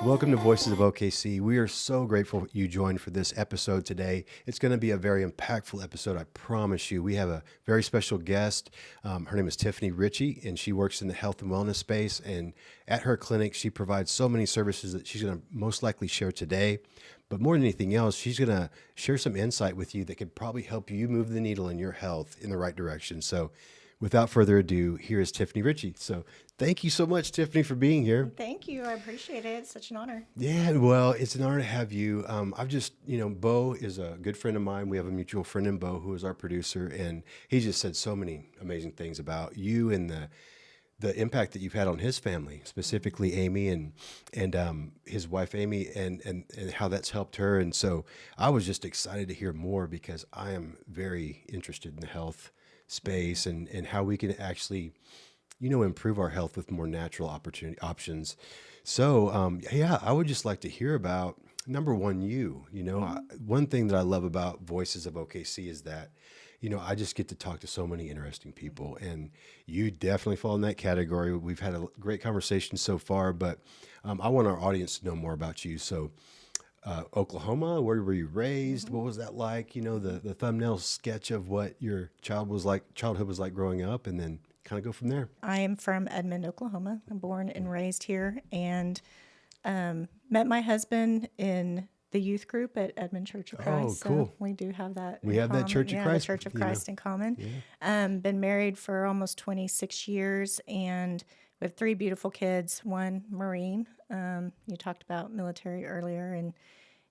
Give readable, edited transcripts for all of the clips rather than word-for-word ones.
Welcome to Voices of OKC. We are so grateful you joined for this episode today. It's going to be a very impactful episode, I promise you. We have a very special guest. Her name is Tiffany Richey, and she works in the health and wellness space. And at her clinic, she provides so many services that she's going to most likely share today. But more than anything else, she's going to share some insight with you that could probably help you move the needle in your health in the right direction. So without further ado, here is Tiffany Richey. So thank you so much, Tiffany, for being here. Thank you. I appreciate it. It's such an honor. Yeah, well, it's an honor to have you. I've just, Bo is a good friend of mine. We have a mutual friend in Bo who is our producer, and he just said so many amazing things about you and the impact that you've had on his family, specifically Amy and his wife Amy, and how that's helped her. And so I was just excited to hear more because I am very interested in the health space and how we can actually, improve our health with more natural options. So, yeah, I would just like to hear about number one, one thing that I love about Voices of OKC is that, I just get to talk to so many interesting people, and you definitely fall in that category. We've had a great conversation so far, but I want our audience to know more about you. So, Oklahoma, where were you raised? What was that like? The thumbnail sketch of what your childhood was like growing up, and then kind of go from there. I am from Edmond, Oklahoma. I'm born and raised here, and met my husband in the youth group at Edmond Church of Christ. Oh, cool. So we do have that. We have that Church of Christ. The Church of Christ in common. Yeah. Been married for almost 26 years, and we have 3 beautiful kids. One Marine. You talked about military earlier, and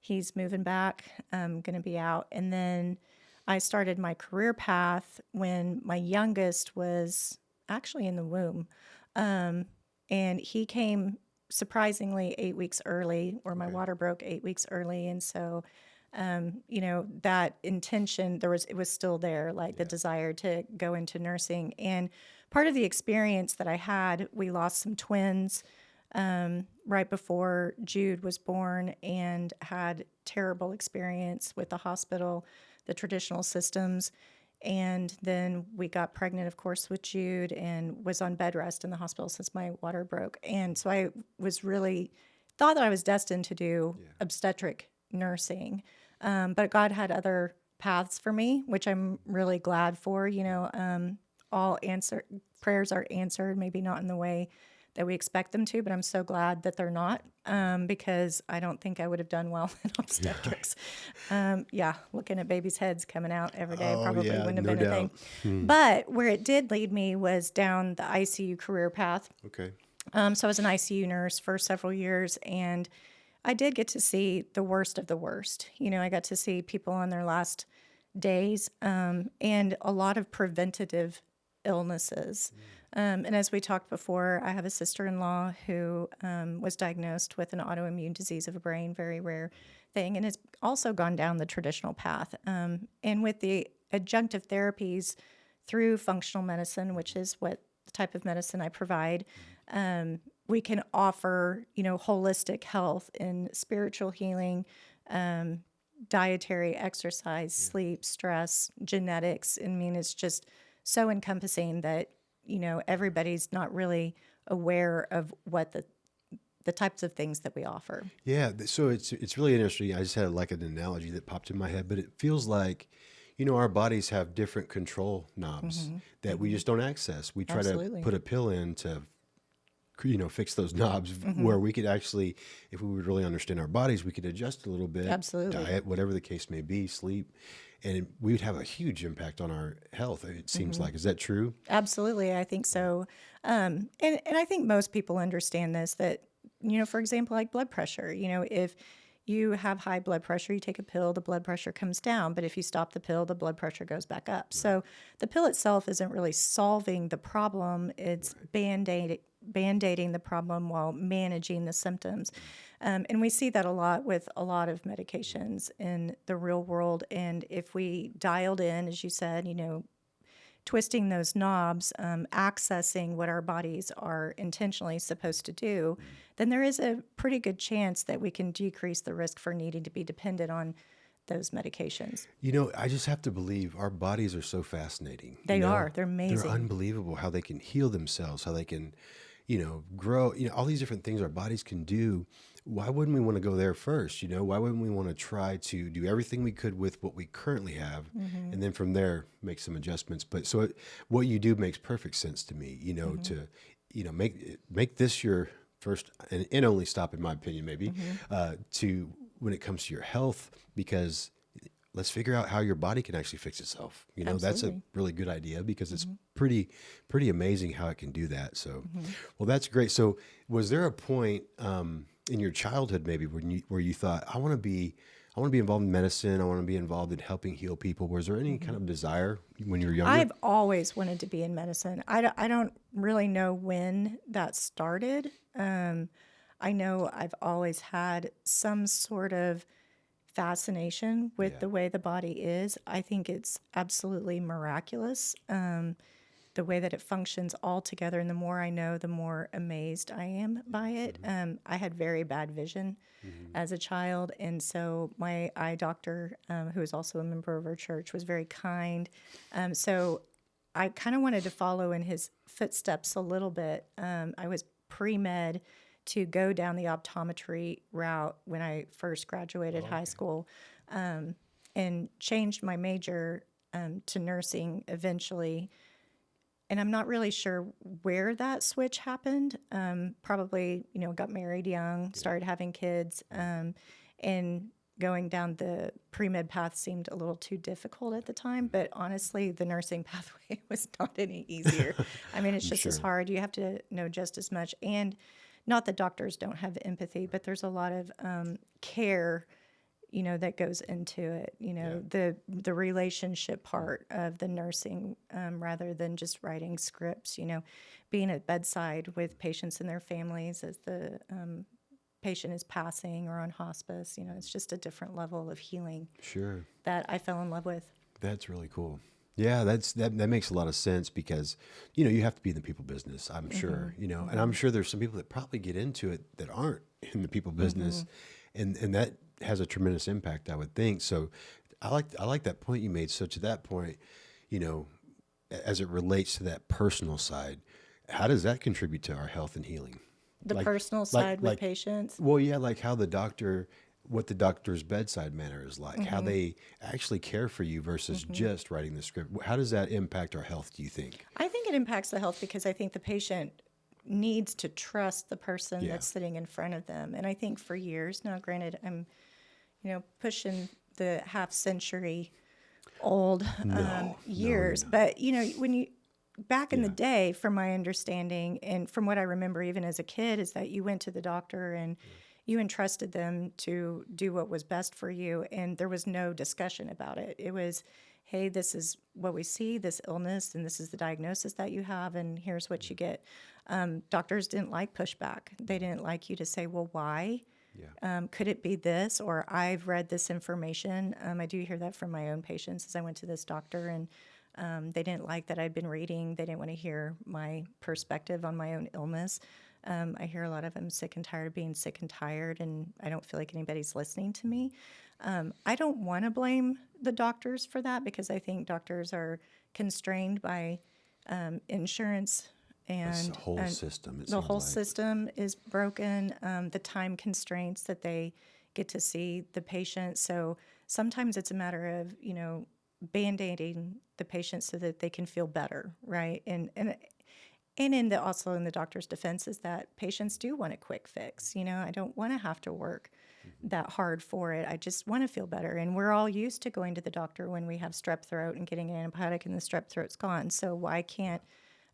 he's moving back. Going to be out, and then I started my career path when my youngest was actually in the womb. And he came surprisingly 8 weeks early, or my water broke 8 weeks early. And so, that intention, it was still there, like the desire to go into nursing. And part of the experience that I had, we lost some twins right before Jude was born, and had terrible experience with the hospital, the traditional systems. And then we got pregnant, of course, with Jude, and was on bed rest in the hospital since my water broke. And so I was really thought that I was destined to do obstetric nursing. But God had other paths for me, which I'm really glad for. Prayers are answered, maybe not in the way that we expect them to, but I'm so glad that they're not, because I don't think I would have done well in obstetrics. Looking at babies' heads coming out every day probably wouldn't have been a thing. But where it did lead me was down the ICU career path. Okay. So I was an ICU nurse for several years, and I did get to see the worst of the worst. I got to see people on their last days, and a lot of preventative illnesses. And as we talked before, I have a sister-in-law who was diagnosed with an autoimmune disease of a brain, very rare thing, and has also gone down the traditional path. And with the adjunctive therapies through functional medicine, which is what the type of medicine I provide, we can offer, holistic health and spiritual healing, dietary, exercise, sleep, stress, genetics. I mean, it's just so encompassing that everybody's not really aware of what the types of things that we offer. Yeah, so it's really interesting. I just had like an analogy that popped in my head, but it feels like, our bodies have different control knobs that we just don't access. We try to put a pill in to, fix those knobs where we could actually, if we would really understand our bodies, we could adjust a little bit. Absolutely. Diet, whatever the case may be, sleep. And we would have a huge impact on our health, it seems like. Is that true? Absolutely, I think so. And I think most people understand this, that, for example, like blood pressure, if you have high blood pressure, you take a pill, the blood pressure comes down. But if you stop the pill, the blood pressure goes back up. Right. So the pill itself isn't really solving the problem. It's band-aiding the problem while managing the symptoms. And we see that a lot with a lot of medications in the real world. And if we dialed in, as you said, twisting those knobs, accessing what our bodies are intentionally supposed to do, then there is a pretty good chance that we can decrease the risk for needing to be dependent on those medications. I just have to believe our bodies are so fascinating. They are. They're amazing. They're unbelievable how they can heal themselves, how they can grow, all these different things our bodies can do. Why wouldn't we want to go there first? Why wouldn't we want to try to do everything we could with what we currently have, and then from there make some adjustments? But what you do makes perfect sense to me. To make this your first and only stop, in my opinion, maybe to when it comes to your health, because let's figure out how your body can actually fix itself. That's a really good idea, because it's pretty amazing how it can do that. So, well, that's great. So was there a point in your childhood maybe where you thought, I want to be involved in medicine. I want to be involved in helping heal people. Was there any kind of desire when you were younger? I've always wanted to be in medicine. I don't really know when that started. I know I've always had some sort of fascination with the way the body is. I think it's absolutely miraculous, the way that it functions all together. And the more I know, the more amazed I am by it. I had very bad vision as a child. And so my eye doctor, who is also a member of our church, was very kind. So I kind of wanted to follow in his footsteps a little bit. I was pre-med to go down the optometry route when I first graduated high school, and changed my major to nursing eventually. And I'm not really sure where that switch happened. Probably, got married young, started having kids, and going down the pre-med path seemed a little too difficult at the time. But honestly, the nursing pathway was not any easier. I mean, it's just as hard. You have to know just as much. And not that doctors don't have empathy, but there's a lot of care, that goes into it. The relationship part of the nursing, rather than just writing scripts. Being at bedside with patients and their families as the patient is passing or on hospice. It's just a different level of healing. Sure. That I fell in love with. That's really cool. Yeah, that makes a lot of sense, because, you have to be in the people business, I'm sure, and I'm sure there's some people that probably get into it that aren't in the people business, and that has a tremendous impact, I would think. So I like that point you made. So to that point, as it relates to that personal side, how does that contribute to our health and healing? The personal side with patients? Well, yeah, like what the doctor's bedside manner is like, how they actually care for you versus just writing the script. How does that impact our health, do you think? I think it impacts the health because I think the patient needs to trust the person that's sitting in front of them. And I think for years now, granted, I'm, pushing the half-century old years. No. But, when back in the day, from my understanding and from what I remember even as a kid, is that you went to the doctor and you entrusted them to do what was best for you, and there was no discussion about it. It was, hey, this is what we see, this illness, and this is the diagnosis that you have, and here's what you get. Doctors didn't like pushback. They didn't like you to say, well, why? Yeah. Could it be this? Or I've read this information. I do hear that from my own patients as I went to this doctor, and they didn't like that I'd been reading. They didn't want to hear my perspective on my own illness. I hear a lot of them sick and tired of being sick and tired, and I don't feel like anybody's listening to me. I don't want to blame the doctors for that, because I think doctors are constrained by insurance, and the whole system. The whole system is broken. The time constraints that they get to see the patient. So sometimes it's a matter of, band-aiding the patient so that they can feel better, right? And also in the doctor's defense is that patients do want a quick fix. I don't want to have to work that hard for it. I just want to feel better. And we're all used to going to the doctor when we have strep throat and getting an antibiotic and the strep throat's gone. So why can't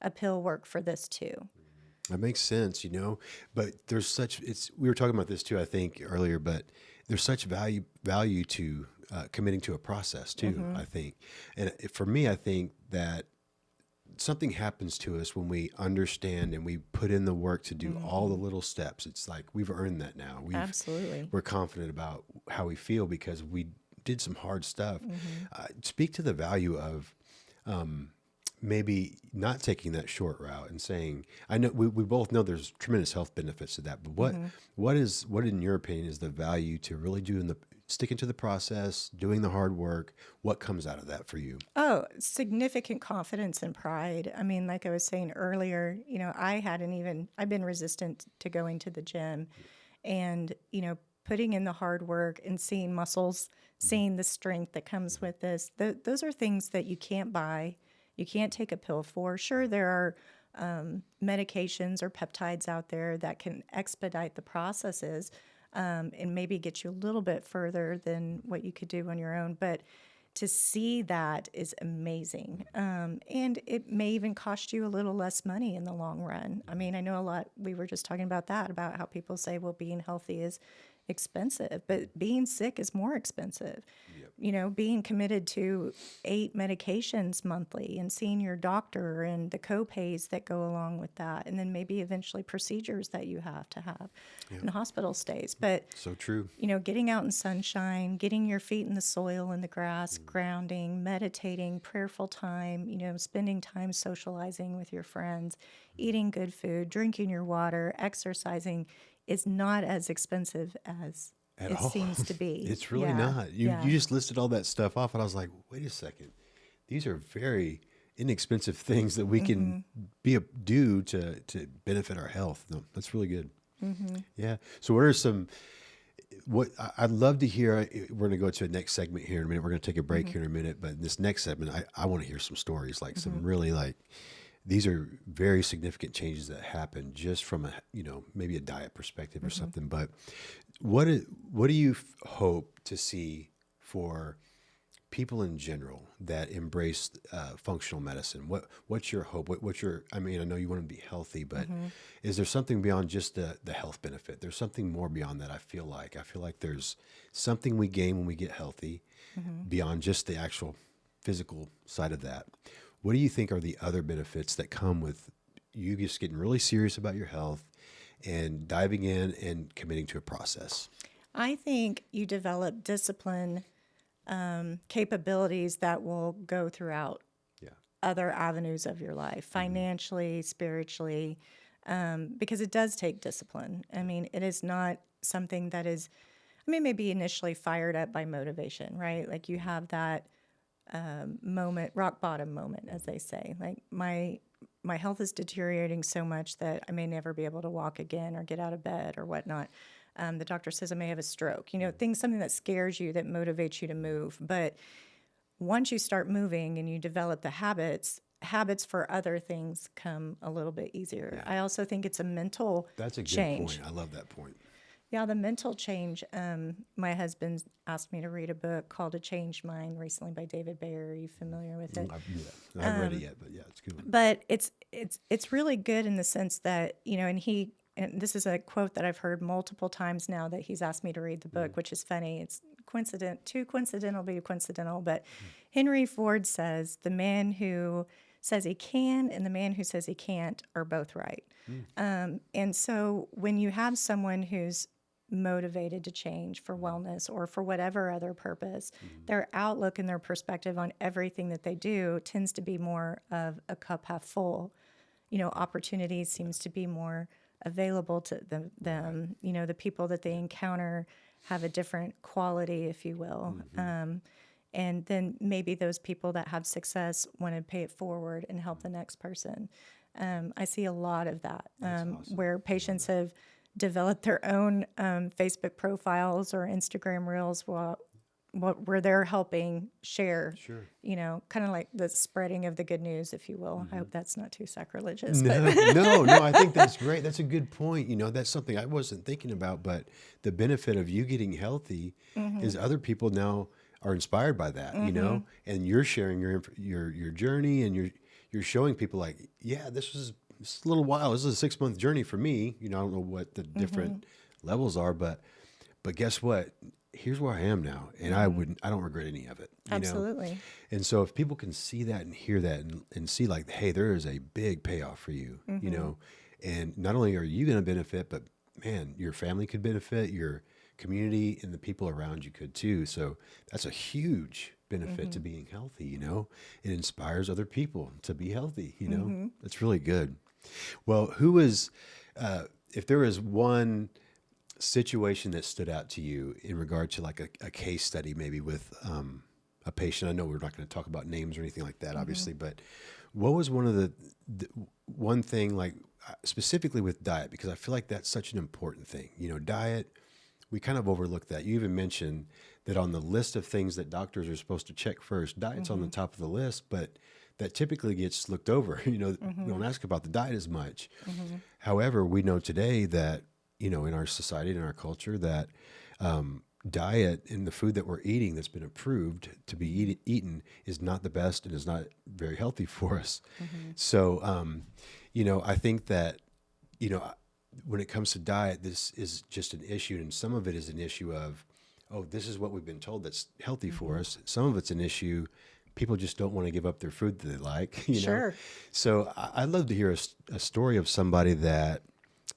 a pill work for this too? That makes sense, but there's we were talking about this too, I think earlier, but there's such value to committing to a process too, I think. And for me, I think that something happens to us when we understand and we put in the work to do all the little steps. It's like we've earned that now. Absolutely. We're confident about how we feel because we did some hard stuff. Speak to the value of maybe not taking that short route and saying, I know we both know there's tremendous health benefits to that, but what in your opinion is the value to really sticking to the process, doing the hard work, what comes out of that for you? Oh, significant confidence and pride. I mean, like I was saying earlier, I've been resistant to going to the gym, and, putting in the hard work and seeing muscles, seeing the strength that comes with this. Those are things that you can't buy. You can't take a pill for. Sure, there are medications or peptides out there that can expedite the processes, and maybe get you a little bit further than what you could do on your own. But to see that is amazing. And it may even cost you a little less money in the long run. I mean, I know we were just talking about that, about how people say, well, being healthy is expensive, but being sick is more expensive. Being committed to 8 medications monthly and seeing your doctor and the co-pays that go along with that, and then maybe eventually procedures that you have to have and hospital stays. But So true. getting out in sunshine, getting your feet in the soil, in the grass, grounding, meditating, prayerful time, spending time socializing with your friends, eating good food, drinking your water, exercising is not as expensive as At it all. seems to be. It's really Yeah. not. You Yeah. you just listed all that stuff off, and I was like, wait a second. These are very inexpensive things that we can do to benefit our health. No, that's really good. Yeah. So what are some I'd love to hear, we're going to go to a next segment here in a minute. We're going to take a break here in a minute, but in this next segment, I want to hear some stories, like some really these are very significant changes that happen just from maybe a diet perspective or something. But what do you hope to see for people in general that embrace functional medicine? What's your hope? I know you want to be healthy, but is there something beyond just the health benefit? There's something more beyond that. I feel like there's something we gain when we get healthy beyond just the actual physical side of that. What do you think are the other benefits that come with you just getting really serious about your health and diving in and committing to a process? I think you develop discipline capabilities that will go throughout Yeah. other avenues of your life, financially, spiritually, because it does take discipline. I mean, it is not something that is, maybe initially fired up by motivation, right? Like you have that moment, rock bottom moment, as they say. Like my health is deteriorating so much that I may never be able to walk again or get out of bed or whatnot. The doctor says I may have a stroke. Something that scares you, that motivates you to move. But once you start moving and you develop the habits for other things come a little bit easier. Yeah. I also think it's a mental That's a good change. point. I love that point. Yeah, the mental change. My husband asked me to read a book called A Changed Mind recently by David Bayer. Are you familiar with it? I haven't read it yet, but yeah, it's a good one. But it's really good in the sense that, and this is a quote that I've heard multiple times now that he's asked me to read the book, which is funny. It's too coincidental to be coincidental. But Henry Ford says the man who says he can and the man who says he can't are both right. And so when you have someone who's motivated to change for wellness or for whatever other purpose, their outlook and their perspective on everything that they do tends to be more of a cup half full. Opportunities seems to be more available to them. The people that they encounter have a different quality, if you will. And then maybe those people that have success want to pay it forward and help the next person. I see a lot of that, Awesome. where patients have developed their own Facebook profiles or Instagram reels where they're helping share, Sure. kind of like the spreading of the good news, if you will. I hope that's not too sacrilegious. No, But no, I think that's great. That's a good point. That's something I wasn't thinking about, but the benefit of you getting healthy is other people now are inspired by that, and you're sharing your journey, and you're showing people like, yeah, this is a little while. This is a 6-month journey for me. I don't know what the different levels are, but guess what? Here's where I am now, and I don't regret any of it. absolutely. And so if people can see that and hear that and see like, hey, there is a big payoff for you, and not only are you going to benefit, but man, your family could benefit, your community and the people around you could too. So that's a huge benefit to being healthy. It inspires other people to be healthy. That's really good. Well, if there is one situation that stood out to you in regard to like a case study, maybe with a patient? I know we're not going to talk about names or anything like that, obviously, but what was one of the one thing, like specifically with diet, because I feel like that's such an important thing. Diet, we kind of overlook that. You even mentioned that on the list of things that doctors are supposed to check first, diet's on the top of the list, but that typically gets looked over. We don't ask about the diet as much. However, we know today that, in our society, in our culture, that diet and the food that we're eating that's been approved to be eaten is not the best and is not very healthy for us. So, I think that, when it comes to diet, this is just an issue. And some of it is an issue of, oh, this is what we've been told that's healthy for us. Some of it's an issue. People just don't want to give up their food that they like, Sure. So I'd love to hear a story of somebody that,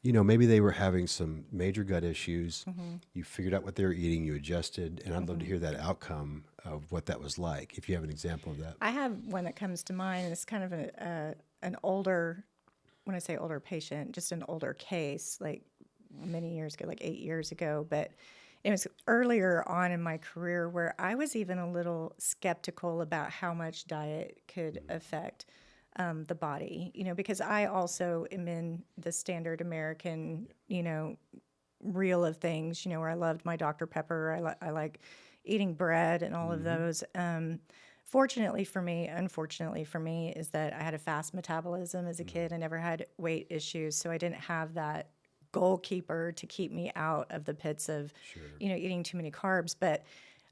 maybe they were having some major gut issues. You figured out what they were eating, you adjusted, and I'd love to hear that outcome of what that was like, if you have an example of that. I have one that comes to mind. It's kind of an older, when I say older patient, just an older case, like many years ago, like 8 years ago. But it was earlier on in my career where I was even a little skeptical about how much diet could affect the body, because I also am in the standard American, reel of things, where I loved my Dr. Pepper. I like eating bread and all of those. Fortunately for me, unfortunately for me, is that I had a fast metabolism as a kid. I never had weight issues, so I didn't have that goalkeeper to keep me out of the pits of, eating too many carbs. But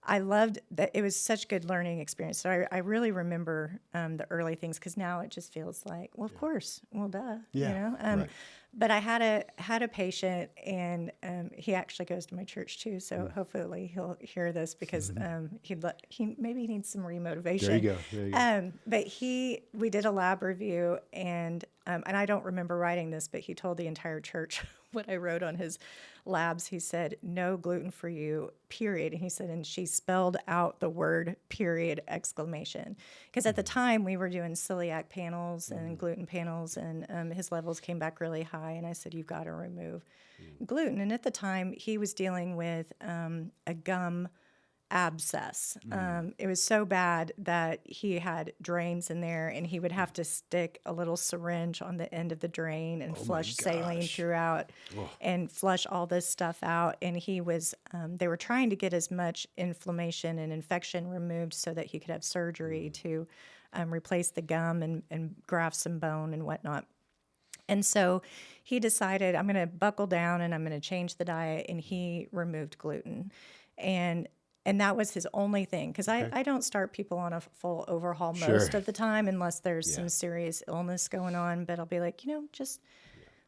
I loved that. It was such good learning experience. So I really remember the early things, because now it just feels like, well, of course, well, duh, Right. But I had a patient, and he actually goes to my church too. So hopefully he'll hear this, because he maybe needs some remotivation. There you go. There you go. But we did a lab review, and I don't remember writing this, but he told the entire church what I wrote on his labs. He said, "No gluten for you, period." And he said, and she spelled out the word period, exclamation. Because at the time we were doing celiac panels and gluten panels, and his levels came back really high. And I said, "You've got to remove gluten." And at the time he was dealing with a gum abscess. It was so bad that he had drains in there, and he would have to stick a little syringe on the end of the drain and flush saline throughout and flush all this stuff out. And he was, they were trying to get as much inflammation and infection removed so that he could have surgery to replace the gum and graft some bone and whatnot. And so he decided, I'm going to buckle down and I'm going to change the diet. And he removed gluten. And that was his only thing, because I don't start people on a full overhaul most of the time unless there's some serious illness going on. But I'll be like, just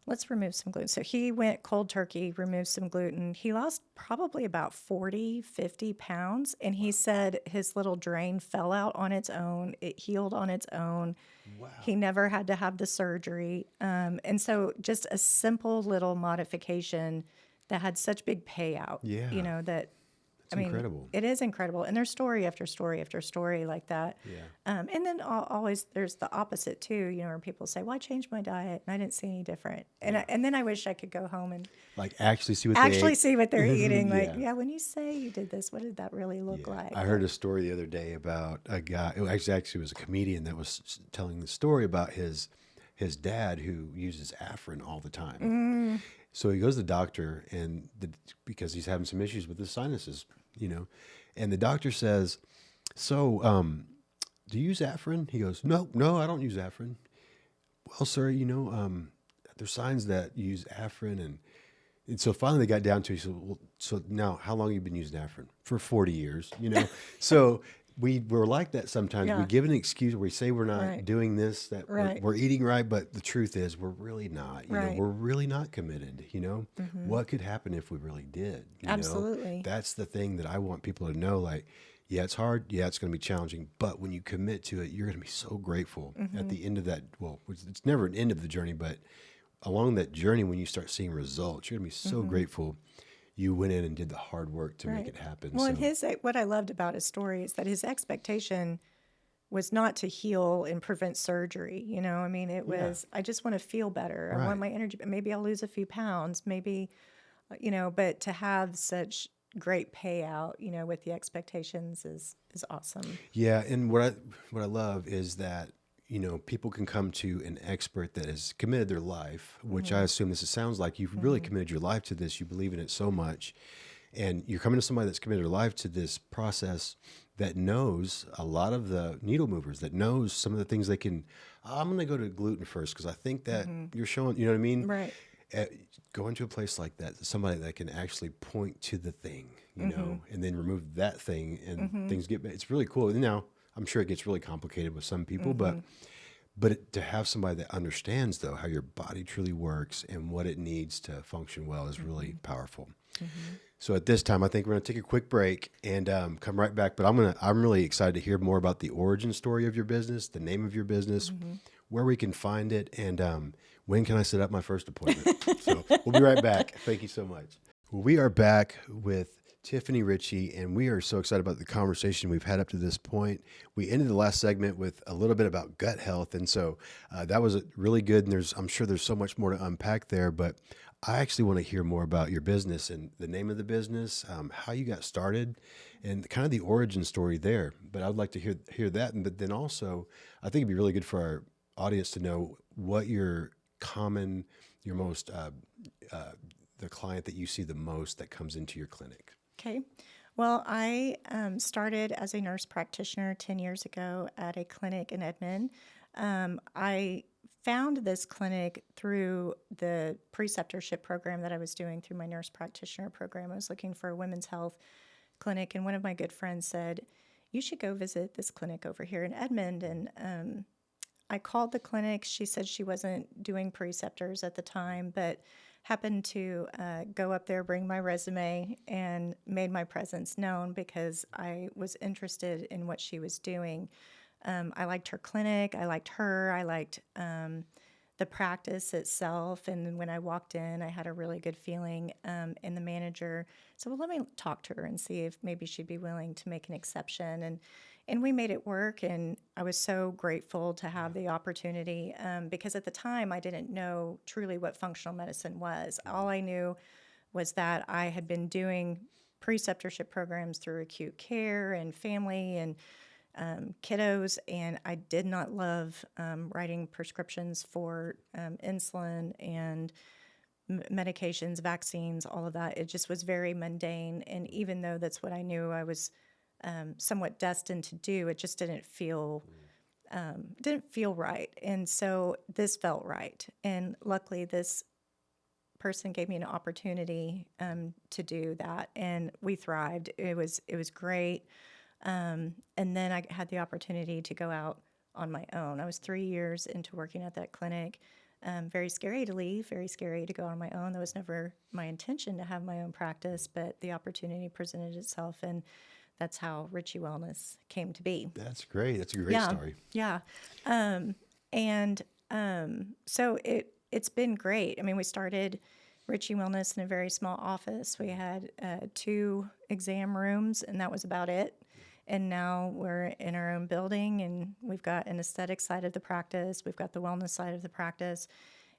let's remove some gluten. So he went cold turkey, removed some gluten. He lost probably about 40, 50 pounds. And he said his little drain fell out on its own. It healed on its own. Wow. He never had to have the surgery. And so just a simple little modification that had such big payout, that... Incredible. It is incredible. And there's story after story after story like that. Yeah. And then always there's the opposite too, where people say, well, I changed my diet and I didn't see any different. And then I wish I could go home and like actually see what see what they're eating. Like, when you say you did this, what did that really look like? I heard a story the other day about a guy, it actually was a comedian that was telling the story about his dad, who uses Afrin all the time. So he goes to the doctor, and because he's having some issues with his sinuses, and the doctor says, "So, do you use Afrin?" He goes, "No, I don't use Afrin." "Well, sir, there's signs that you use Afrin," and so finally they got down to, he said, "Well, so now how long have you been using Afrin?" "For 40 years," So we're like that sometimes. Yeah. We give an excuse where we say we're not doing this, that Right. we're eating right, but the truth is we're really not. We're really not committed. What could happen if we really did? Absolutely. That's the thing that I want people to know. Like, yeah, it's hard. Yeah, it's going to be challenging. But when you commit to it, you're going to be so grateful at the end of that. Well, it's never an end of the journey, but along that journey, when you start seeing results, you're going to be so grateful you went in and did the hard work to make it happen. Well, and what I loved about his story is that his expectation was not to heal and prevent surgery. It was, I just want to feel better. I want my energy. Maybe I'll lose a few pounds. Maybe but to have such great payout, with the expectations is awesome. Yeah, and what I love is that people can come to an expert that has committed their life, which I assume this sounds like you've really committed your life to this. You believe in it so much, and you're coming to somebody that's committed their life to this process that knows a lot of the needle movers, that knows some of the things they can. I'm going to go to gluten first because I think that you're showing. You know what I mean? Right. uh, Going to a place like that, somebody that can actually point to the thing, and then remove that thing, and things get. It's really cool. Now, I'm sure it gets really complicated with some people, to have somebody that understands though how your body truly works and what it needs to function well is really powerful. So at this time, I think we're going to take a quick break and come right back. But I'm really excited to hear more about the origin story of your business, the name of your business, where we can find it, and when can I set up my first appointment. So we'll be right back. Thank you so much. Well, we are back with Tiffany Richey, and we are so excited about the conversation we've had up to this point. We ended the last segment with a little bit about gut health, and so that was really good. And I'm sure there's so much more to unpack there, but I actually want to hear more about your business and the name of the business, how you got started, and kind of the origin story there. But I'd like to hear that, but then also, I think it'd be really good for our audience to know what your most the client that you see the most that comes into your clinic. Okay. Well, I started as a nurse practitioner 10 years ago at a clinic in Edmond. I found this clinic through the preceptorship program that I was doing through my nurse practitioner program. I was looking for a women's health clinic, and one of my good friends said, "You should go visit this clinic over here in Edmond." And I called the clinic. She said she wasn't doing preceptors at the time, but happened to go up there, bring my resume, and made my presence known because I was interested in what she was doing. I liked her clinic. I liked her. I liked the practice itself. And then when I walked in, I had a really good feeling. And the manager said, "Well, let me talk to her and see if maybe she'd be willing to make an exception." And we made it work. And I was so grateful to have the opportunity because at the time I didn't know truly what functional medicine was. All I knew was that I had been doing preceptorship programs through acute care and family and kiddos, and I did not love writing prescriptions for insulin and medications, vaccines, all of that. It just was very mundane, and even though that's what I knew I was somewhat destined to do, it just didn't feel right. And so this felt right, and luckily this person gave me an opportunity to do that, and we thrived. It was great. And then I had the opportunity to go out on my own. I was 3 years into working at that clinic. Very scary to leave, very scary to go on my own. That was never my intention to have my own practice, but the opportunity presented itself, and that's how Richie Wellness came to be. That's great. That's a great Yeah, story. yeah. So it's been great. I mean, we started Richie Wellness in a very small office. We had 2 exam rooms, and that was about it. And now we're in our own building, and we've got an aesthetic side of the practice. We've got the wellness side of the practice,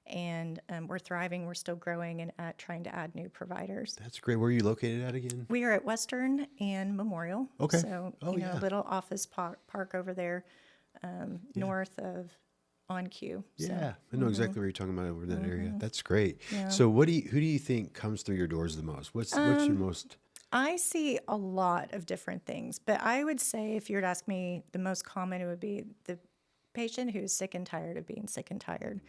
and we're thriving. We're still growing and trying to add new providers. That's great. Where are you located at again? We are at Western and Memorial. Okay. So, Oh, yeah. a little office park over there north of On Q. So, Yeah, I know exactly what you're talking about over in that area. That's great. yeah. So, who do you think comes through your doors the most? What's your most? I see a lot of different things, but I would say if you were to ask me the most common, it would be the patient who's sick and tired of being sick and tired.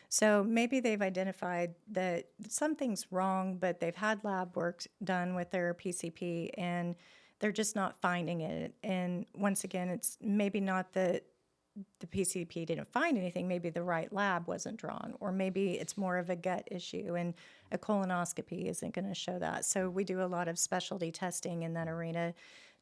So maybe they've identified that something's wrong, but they've had lab work done with their PCP and they're just not finding it. And once again, it's maybe not that the PCP didn't find anything, maybe the right lab wasn't drawn, or maybe it's more of a gut issue and a colonoscopy isn't going to show that. So we do a lot of specialty testing in that arena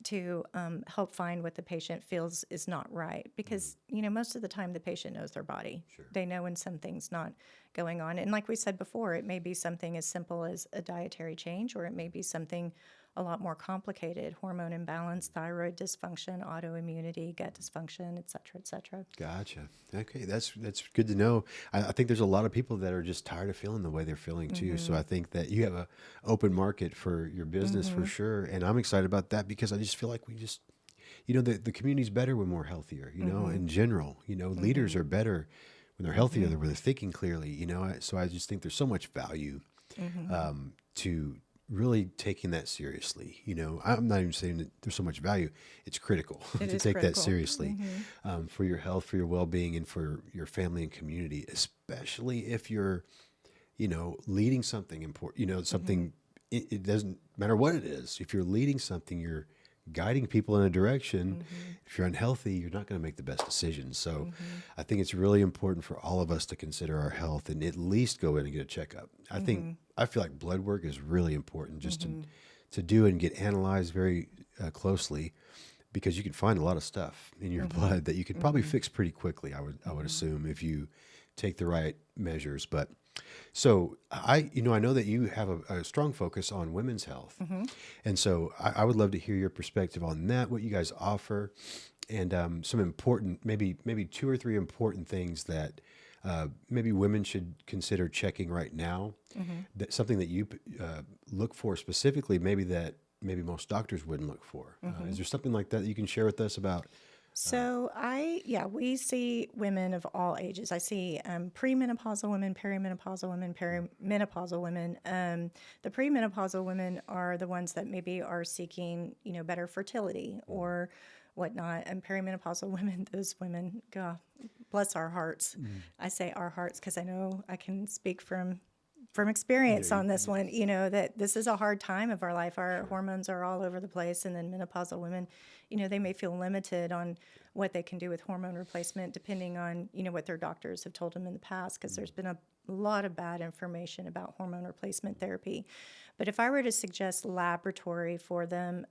to help find what the patient feels is not right. Because, most of the time the patient knows their body. Sure. They know when something's not going on. And like we said before, it may be something as simple as a dietary change, or it may be something a lot more complicated: hormone imbalance, thyroid dysfunction, autoimmunity, gut dysfunction, et cetera, et cetera. Gotcha. Okay, that's good to know. I think there's a lot of people that are just tired of feeling the way they're feeling too. So I think that you have a open market for your business for sure, and I'm excited about that because I just feel like we just, the community's better when we're healthier. In general, leaders are better when they're healthier, when they're thinking clearly. So I just think there's so much value to really taking that seriously. I'm not even saying that there's so much value. It's critical It to is take that critical. seriously for your health, for your well-being, and for your family and community, especially if you're, leading something important, something, it doesn't matter what it is. If you're leading something, you're guiding people in a direction. If you're unhealthy, you're not going to make the best decisions. So I think it's really important for all of us to consider our health and at least go in and get a checkup. I feel like blood work is really important just to do and get analyzed very closely, because you can find a lot of stuff in your blood that you could probably fix pretty quickly. I would assume, if you take the right measures. But so I know that you have a strong focus on women's health. And so I would love to hear your perspective on that, what you guys offer, and some important, maybe 2 or 3 important things that maybe women should consider checking right now. That something that you look for specifically, maybe most doctors wouldn't look for. Is there something like that you can share with us about? So we see women of all ages. I see premenopausal women, perimenopausal women, perimenopausal women. The premenopausal women are the ones that maybe are seeking, better fertility or whatnot. And perimenopausal women, those women, God, bless our hearts. I say our hearts because I know I can speak from experience on this one, that this is a hard time of our life. Our hormones are all over the place. And then menopausal women, they may feel limited on what they can do with hormone replacement, depending on, what their doctors have told them in the past, because there's been a lot of bad information about hormone replacement therapy. But if I were to suggest laboratory for them,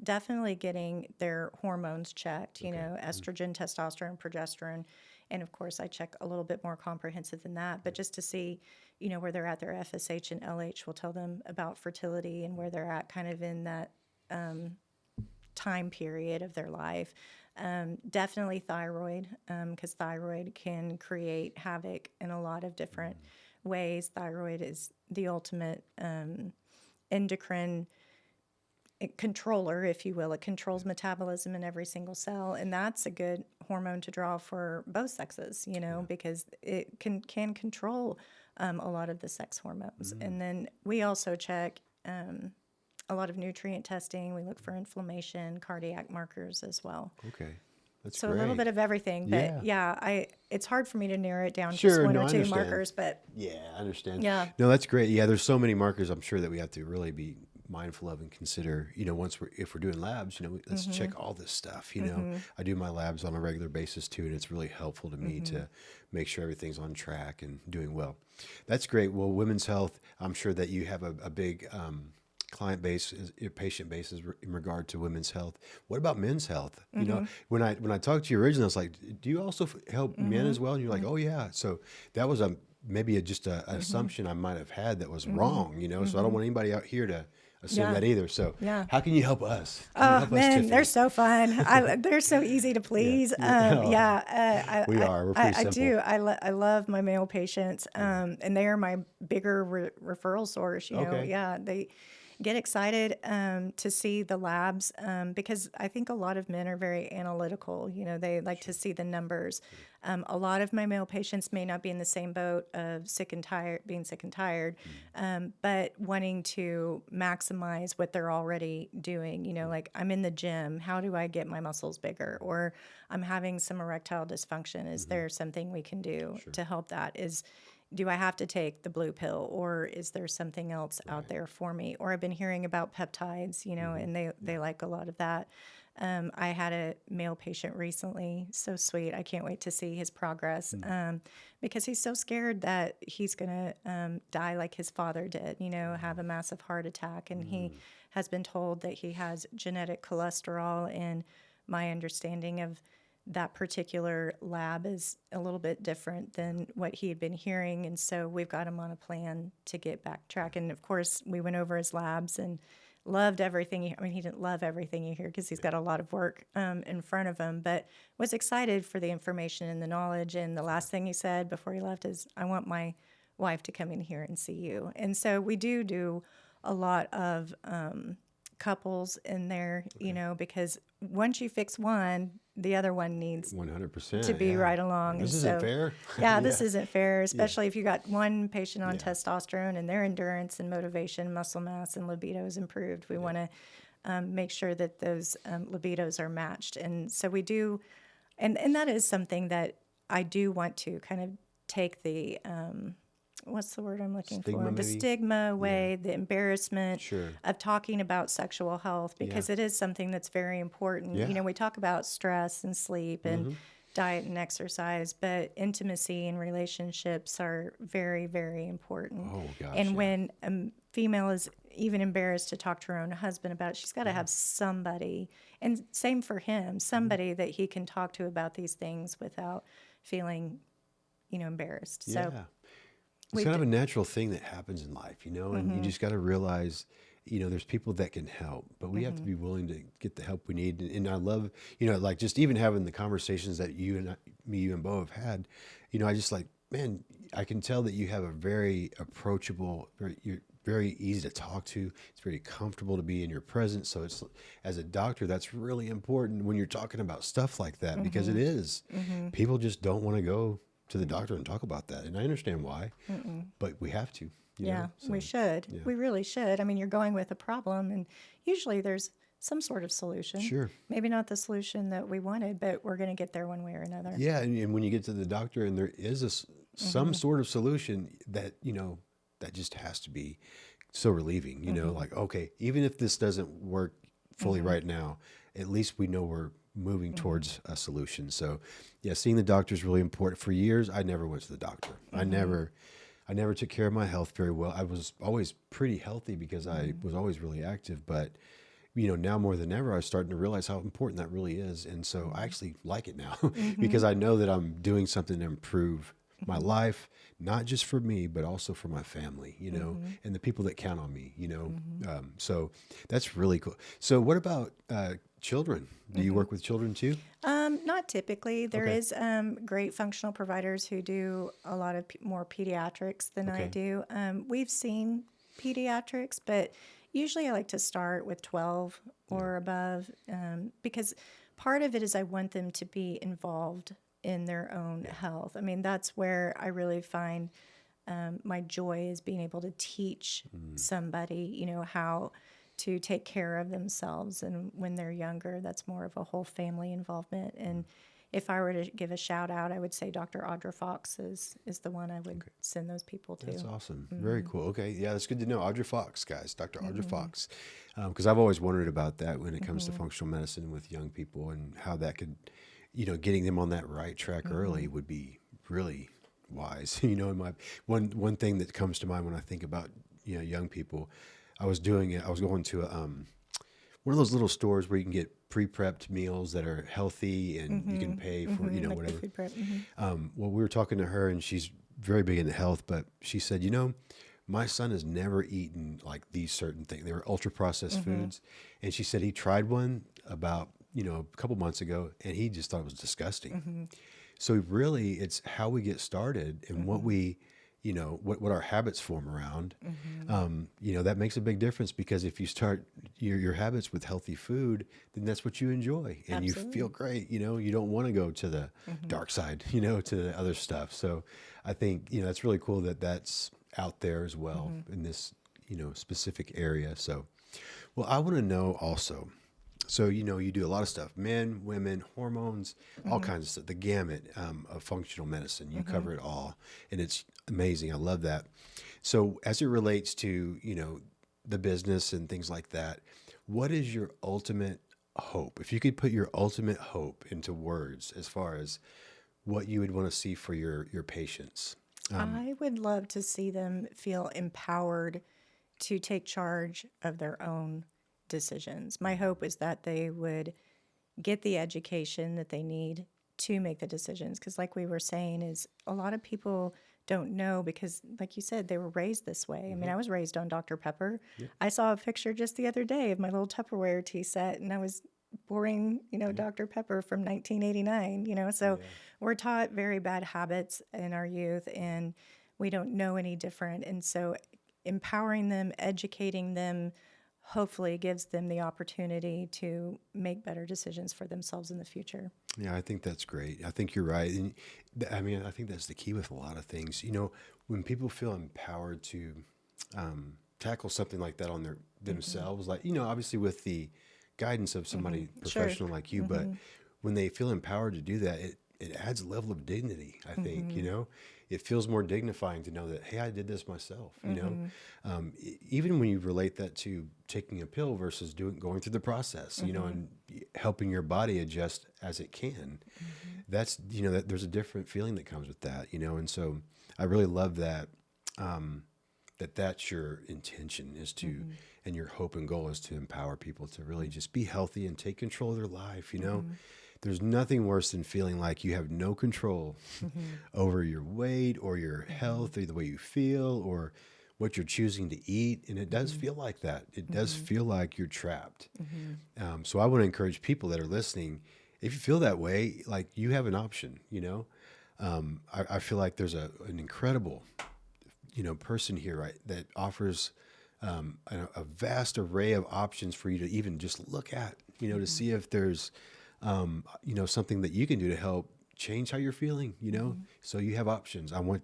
definitely getting their hormones checked, estrogen, testosterone, progesterone. And of course, I check a little bit more comprehensive than that, but just to see, where they're at. Their FSH and LH will tell them about fertility and where they're at kind of in that time period of their life. Definitely thyroid, because thyroid can create havoc in a lot of different ways. Thyroid is the ultimate endocrine controller, if you will. It controls metabolism in every single cell, and that's a good hormone to draw for both sexes, because it can control a lot of the sex hormones. And then we also check a lot of nutrient testing. We look for inflammation, cardiac markers as well. Okay. That's So great. a little bit of everything, but it's hard for me to narrow it down to Sure, just one no, or I two understand. markers, but Yeah, I understand. yeah. No, that's great. Yeah, there's so many markers I'm sure that we have to really be mindful of and consider. If we're doing labs, let's check all this stuff. I do my labs on a regular basis too, and it's really helpful to me to make sure everything's on track and doing well. That's great. Well, women's health, I'm sure that you have a big client base, your patient base is in regard to women's health. What about men's health? When I talked to you originally, I was like, do you also help men as well? And you're like, oh yeah. So that was maybe just an assumption I might have had that was wrong, so I don't want anybody out here to assume that either. So how can you help us? Can you help us, Man, Tiffany? they're so fun. They're so easy to please. We are. We're pretty I simple. do. I love my male patients, and they are my bigger referral source. Okay. They get excited to see the labs because I think a lot of men are very analytical. They like to see the numbers. A lot of my male patients may not be in the same boat of being sick and tired, but wanting to maximize what they're already doing. Like I'm in the gym. How do I get my muscles bigger? Or I'm having some erectile dysfunction. Is there something we can do to help that? Do I have to take the blue pill, or is there something else out there for me? Or I've been hearing about peptides, and they like a lot of that. I had a male patient recently, so sweet. I can't wait to see his progress because he's so scared that he's going to die like his father did, have a massive heart attack. And he has been told that he has genetic cholesterol, and my understanding of that particular lab is a little bit different than what he had been hearing. And so we've got him on a plan to get back track. And of course, we went over his labs, and loved everything. I mean, he didn't love everything you hear because he's got a lot of work in front of him, but was excited for the information and the knowledge. And the last thing he said before he left is, I want my wife to come in here and see you. And so we do a lot of couples in there, you know, because once you fix one, the other one needs 100%, to be yeah. right along. This And isn't so, fair. yeah, this isn't fair, especially if you got one patient on Yeah. testosterone and their endurance and motivation, muscle mass, and libido is improved. We want to make sure that those libidos are matched. And so we do, and that is something that I do want to kind of take the, what's the word I'm looking Stigma, for? The maybe? stigma away, the embarrassment Sure. of talking about sexual health, because it is something that's very important. Yeah. You know, we talk about stress and sleep and diet and exercise, but intimacy and relationships are very, very important. Oh, gosh, and yeah. when a female is even embarrassed to talk to her own husband about it, she's got to have somebody, and same for him, somebody that he can talk to about these things without feeling, you know, embarrassed. So Yeah. It's kind of a natural thing that happens in life, you know, and you just got to realize, you know, there's people that can help, but we have to be willing to get the help we need. And I love, you know, like just even having the conversations that you and Bo have had, you know, I just like, man, I can tell that you have a very approachable, you're very easy to talk to. It's very comfortable to be in your presence. So it's, as a doctor, that's really important when you're talking about stuff like that, because it is. People just don't want to go to the doctor and talk about that. And I understand why, but we have to, you know? So, we should. We really should. I mean, you're going with a problem, and usually there's some sort of solution. Sure. Maybe not the solution that we wanted, but we're going to get there one way or another. Yeah. And when you get to the doctor and there is some sort of solution that, you know, that just has to be so relieving, you know, like, okay, even if this doesn't work fully right now, at least we know we're moving towards a solution. So yeah, seeing the doctor is really important. For years, I never went to the doctor. I never took care of my health very well. I was always pretty healthy because I was always really active, but you know, now more than ever, I'm starting to realize how important that really is. And so I actually like it now because I know that I'm doing something to improve my life, not just for me, but also for my family, you know, and the people that count on me, you know. So that's really cool. So what about children? Do you work with children too? Not typically. There Okay. is great functional providers who do a lot of more pediatrics than I Okay. do. We've seen pediatrics, but usually I like to start with 12 or above, because part of it is I want them to be involved in their own health. I mean, that's where I really find my joy is being able to teach somebody, you know, how to take care of themselves. And when they're younger, that's more of a whole family involvement. And if I were to give a shout out, I would say Dr. Audra Fox is the one I would send those people to. That's awesome. Very cool. Okay. Yeah, that's good to know. Audra Fox, guys, Dr. Audra Fox. Because I've always wondered about that when it comes to functional medicine with young people and how that could, you know, getting them on that right track early would be really wise. You know, in my one thing that comes to mind when I think about, you know, young people, I was going to one of those little stores where you can get pre-prepped meals that are healthy and you can pay for, you know, Like the whatever. food prep. Well, we were talking to her and she's very big into health, but she said, you know, my son has never eaten like these certain things. They were ultra processed foods. And she said he tried one about, you know, a couple months ago and he just thought it was disgusting. So really it's how we get started and what we, you know, what our habits form around. You know, that makes a big difference because if you start your habits with healthy food, then that's what you enjoy and you feel great. You know, you don't want to go to the dark side, you know, to the other stuff. So I think, you know, that's really cool that that's out there as well in this, you know, specific area. So, well, I want to know also, so, you know, you do a lot of stuff, men, women, hormones, all kinds of stuff, the gamut of functional medicine. You cover it all. And it's amazing. I love that. So as it relates to, you know, the business and things like that, what is your ultimate hope? If you could put your ultimate hope into words as far as what you would want to see for your patients. I would love to see them feel empowered to take charge of their own decisions. My hope is that they would get the education that they need to make the decisions. Because like we were saying, is a lot of people don't know because, like you said, they were raised this way. I mean, I was raised on Dr. Pepper. I saw a picture just the other day of my little Tupperware tea set, and I was pouring, Dr. Pepper from 1989, So we're taught very bad habits in our youth, and we don't know any different. And so empowering them, educating them, hopefully gives them the opportunity to make better decisions for themselves in the future. Yeah, I think that's great. I think you're right. And I mean, I think that's the key with a lot of things. When people feel empowered to tackle something like that on themselves, like, obviously with the guidance of somebody professional like you, but when they feel empowered to do that, it adds a level of dignity, I think, it feels more dignifying to know that, hey, I did this myself, even when you relate that to taking a pill versus going through the process, and helping your body adjust as it can, that's, that there's a different feeling that comes with that, and so I really love that, that's your intention is to, and your hope and goal is to empower people to really just be healthy and take control of their life, There's nothing worse than feeling like you have no control over your weight or your health or the way you feel or what you're choosing to eat. And it does feel like that. It does feel like you're trapped. So I want to encourage people that are listening, if you feel that way, like you have an option, I feel like there's an incredible, person here, right, that offers a vast array of options for you to even just look at, to see if there's something that you can do to help change how you're feeling, so you have options. I want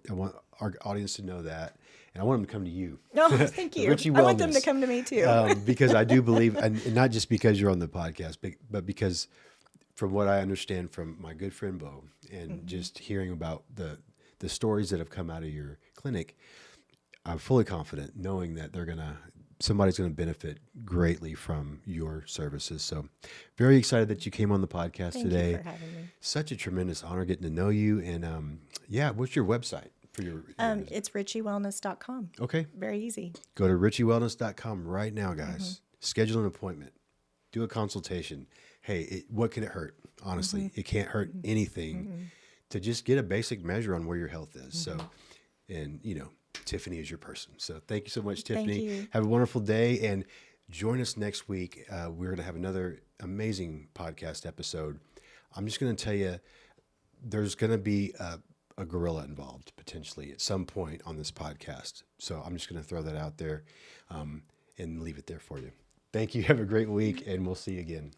our audience to know that, and I want them to come to you. No, thank you. Richie Wellness, I want them to come to me too. because I do believe, and not just because you're on the podcast, but because from what I understand from my good friend Bo, and just hearing about the stories that have come out of your clinic, I'm fully confident knowing that somebody's going to benefit greatly from your services. So very excited that you came on the podcast today. Thank you for having me. Such a tremendous honor getting to know you. And what's your website for your it's richieWellness.com. Okay. Very easy. Go to richiewellness.com right now, guys. Schedule an appointment. Do a consultation. Hey, what can it hurt? Honestly, it can't hurt anything to just get a basic measure on where your health is. So, and Tiffany is your person. So thank you so much, Tiffany. Thank you. Have a wonderful day, and join us next week. We're going to have another amazing podcast episode. I'm just going to tell you, there's going to be a gorilla involved potentially at some point on this podcast. So I'm just going to throw that out there and leave it there for you. Thank you. Have a great week, and we'll see you again.